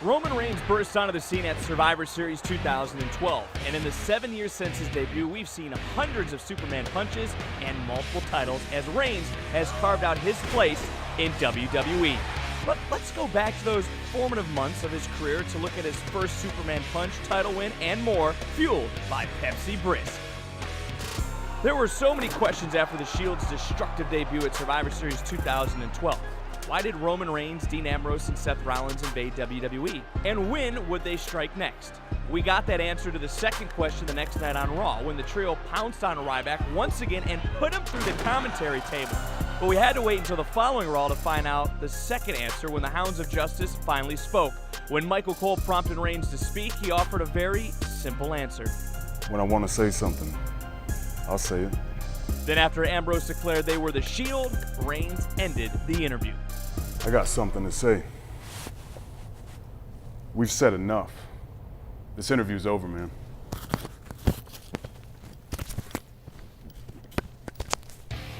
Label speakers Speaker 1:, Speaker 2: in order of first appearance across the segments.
Speaker 1: Roman Reigns burst onto the scene at Survivor Series 2012, and in the 7 years since his debut, we've seen hundreds of Superman punches and multiple titles as Reigns has carved out his place in WWE. But let's go back to those formative months of his career to look at his first Superman punch, title win, and more, fueled by Pepsi Brisk. There were so many questions after the Shield's destructive debut at Survivor Series 2012. Why did Roman Reigns, Dean Ambrose, and Seth Rollins invade WWE? And when would they strike next? We got that answer to the second question the next night on Raw, when the trio pounced on Ryback once again and put him through the commentary table. But we had to wait until the following Raw to find out the second answer when the Hounds of Justice finally spoke. When Michael Cole prompted Reigns to speak, he offered a very simple answer.
Speaker 2: When I want to say something, I'll say it.
Speaker 1: Then after Ambrose declared they were the Shield, Reigns ended the interview.
Speaker 2: I got something to say. We've said enough. This interview's over, man.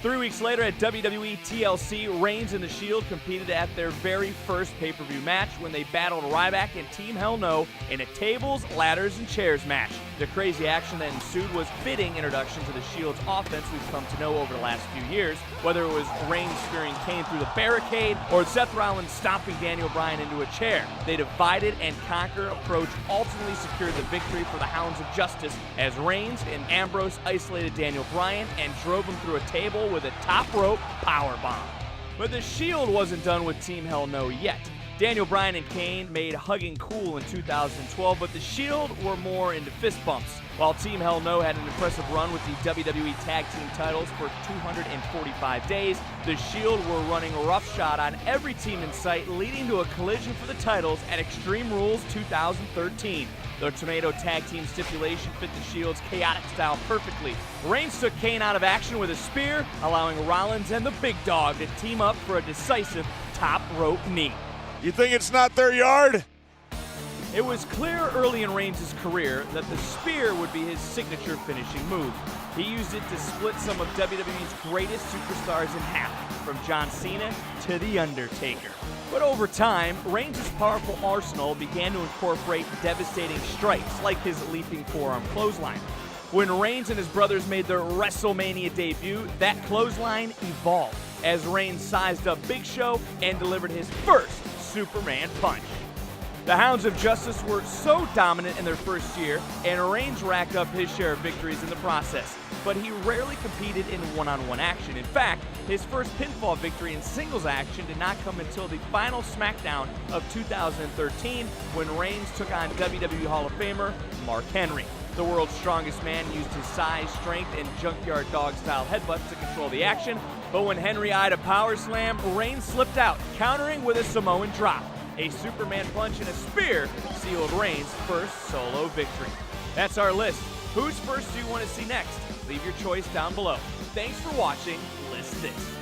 Speaker 1: Three weeks later at WWE TLC, Reigns and the Shield competed at their very first pay-per-view match when they battled Ryback and Team Hell No in a tables, ladders, and chairs match. The crazy action that ensued was fitting introduction to the Shield's offense we've come to know over the last few years, whether it was Reigns spearing Kane through the barricade or Seth Rollins stomping Daniel Bryan into a chair. They divided and conquer approach ultimately secured the victory for the Hounds of Justice as Reigns and Ambrose isolated Daniel Bryan and drove him through a table with a top rope powerbomb. But the Shield wasn't done with Team Hell No yet. Daniel Bryan and Kane made hugging cool in 2012, but the Shield were more into fist bumps. While Team Hell No had an impressive run with the WWE Tag Team titles for 245 days, the Shield were running roughshod on every team in sight, leading to a collision for the titles at Extreme Rules 2013. The Tornado Tag Team stipulation fit the Shield's chaotic style perfectly. Reigns took Kane out of action with a spear, allowing Rollins and the Big Dog to team up for a decisive top rope knee.
Speaker 3: You think it's not their yard?
Speaker 1: It was clear early in Reigns' career that the spear would be his signature finishing move. He used it to split some of WWE's greatest superstars in half, from John Cena to The Undertaker. But over time, Reigns' powerful arsenal began to incorporate devastating strikes like his leaping forearm clothesline. When Reigns and his brothers made their WrestleMania debut, that clothesline evolved as Reigns sized up Big Show and delivered his first Superman punch. The Hounds of Justice were so dominant in their first year, and Reigns racked up his share of victories in the process, but he rarely competed in one-on-one action. In fact, his first pinfall victory in singles action did not come until the final SmackDown of 2013 when Reigns took on WWE Hall of Famer Mark Henry. The world's strongest man used his size, strength, and junkyard dog-style headbutts to control the action, but when Henry eyed a power slam, Reigns slipped out, countering with a Samoan drop. A Superman punch and a spear sealed Reigns' first solo victory. That's our list. Who's first do you want to see next? Leave your choice down below. Thanks for watching List This.